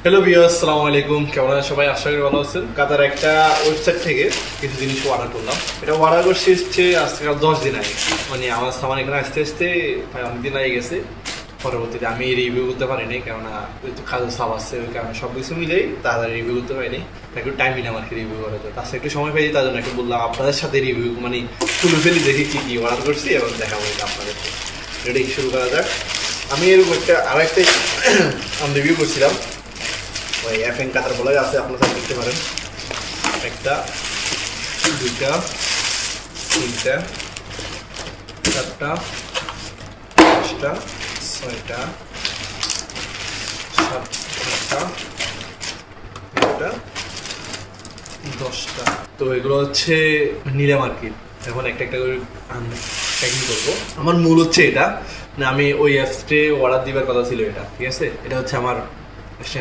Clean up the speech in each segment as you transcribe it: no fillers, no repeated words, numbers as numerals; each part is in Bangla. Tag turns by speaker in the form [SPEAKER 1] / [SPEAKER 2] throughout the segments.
[SPEAKER 1] হ্যালো ভিউয়ার্স, আসসালামু আলাইকুম। কেমন আছেন সবাই? আশা করি ভালো আছেন। কাতার একটা ওয়েবসাইট থেকে কিছু জিনিস অর্ডার করলাম। এটা অর্ডার করছি হচ্ছে আজকে 10 দিন আগে। মানে আমার সামান এখানে আসতে আসতে প্রায় অনেক দিন লেগে গেছে। পরবর্তীতে আমি রিভিউ করতে পারিনি, কেননা একটু কাজের চাপ আসছে, ওই কারণে সব কিছু মিলেই তাড়াতাড়ি রিভিউ করতে পারিনি। একটু টাইম নিলাম আর কি রিভিউ করার জন্য। তার একটু সময় পেয়েছি, তার জন্য একটু বললাম আপনাদের সাথে রিভিউ মানে তুলে ফেলি, দেখি কী কী অর্ডার করছি এবং দেখাবো এটা আপনাদেরকে। রেডি, শুরু করা যাক। আমি এরকম আরেকটা আমি রিভিউ করছিলাম, ওই এফএন কাতার বলে আছে, আপনারা সব দেখতে পারেন। একটা, দুইটা, তিনটা, চারটা, পাঁচটা, ছয়টা, সাতটা, আটটা, 10টা। তো এগুলো হচ্ছে নিলাম আর কি। এখন একটা একটা করে প্যাকিং করবো। আমার মূল হচ্ছে এটা, না আমি ওই অ্যাপসে অর্ডার দিবার কথা ছিল এটা, ঠিক আছে? এটা হচ্ছে আমার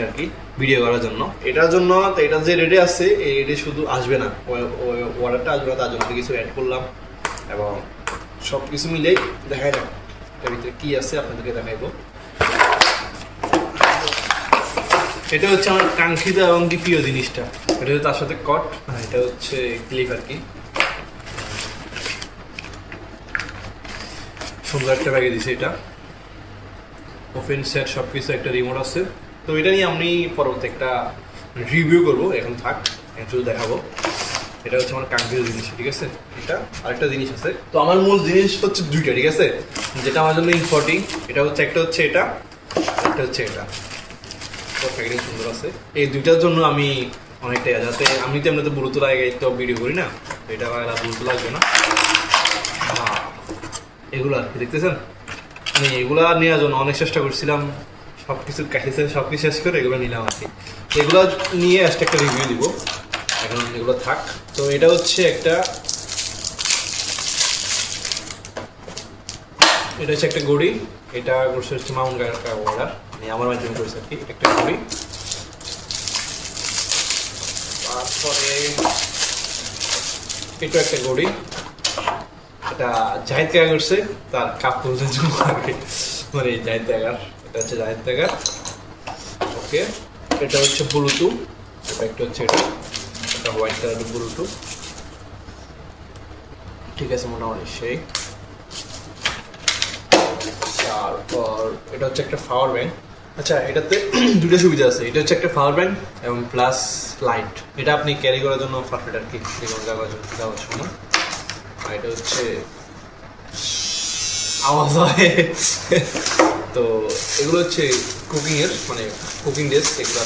[SPEAKER 1] আর কি ভিডিও করার জন্য। এটার জন্য এটা যে রেডি আছে, এই রেডি শুধু আসবে না, অর্ডারটা আসবে না, তার জন্য কিছু অ্যাড করলাম এবং সব কিছু মিলেই দেখাই যাক এর ভিতরে কী আছে, আপনাদেরকে দেখাইবো। এটা হচ্ছে আমার কাঙ্ক্ষিত এবং কি প্রিয় জিনিসটা। এটা হচ্ছে তার সাথে কট, আর এটা হচ্ছে ক্লিপ আর কি। সুন্দর একটা ব্যাগে দিছে এটা, ওপেন সেট সব কিছু, একটা রিমোট আছে। তো এটা নিয়ে আমি পরবর্তী একটা রিভিউ করবো, এখন থাক, শুধু দেখাবো। এটা হচ্ছে আমার কাঙ্ক্ষিত জিনিস, ঠিক আছে? এটা আরেকটা জিনিস আছে। তো আমার মূল জিনিস হচ্ছে দুইটা, ঠিক আছে, যেটা আমার জন্য ইম্পর্টেন্ট। এটা হচ্ছে একটা হচ্ছে এটা, একটা হচ্ছে এটা। প্যাকেটিং সুন্দর আছে। এই দুইটার জন্য আমি অনেকটা, যাতে আমি তো এমনিতে ব্লুটুথ লাগে তো ভিডিও করি না, এটা ব্লুটুথ লাগবে না। এগুলো আর কি দেখতেছেন, মানে এগুলা নেওয়ার জন্য অনেক চেষ্টা করছিলাম, সব কিছু কাছে সব কিছু শেষ করে এগুলো নিলাম আর কি। এগুলো নিয়ে আজকে একটা রিভিউ দিব, এখন এগুলো থাক। তো এটা হচ্ছে একটা, এটা হচ্ছে একটা ঘড়ি। এটা করছে হচ্ছে মাউন্ট অর্ডার, মানে আমার মাধ্যমে করেছে আর কি, একটা ঘড়ি। তারপরে এটা একটা ঘড়ি, এটা জাহিদ কাকা করছে তার কাপড়ের জন্য আর কি, মানে জাহিদ কাকার, এটা হচ্ছে জাহিদ কাকার। ওকে, এটা হচ্ছে ব্লুটুথ, এটা একটা হচ্ছে এটা হোয়াইট কালারের ব্লুটুথ, ঠিক আছে মোটামুটি সেই। তারপর এটা হচ্ছে একটা পাওয়ার ব্যাংক। আচ্ছা, এটাতে দুটো সুবিধা আছে। এটা হচ্ছে একটা পাওয়ার ব্যাংক এবং প্লাস লাইট। এটা আপনি ক্যারি করার জন্য পারফেক্ট আর কি, যাওয়ার সময়। আর এটা হচ্ছে আওয়াজ হয়। তো এগুলো হচ্ছে কুকিং এর, মানে কুকিং ডেস্ক এগুলো।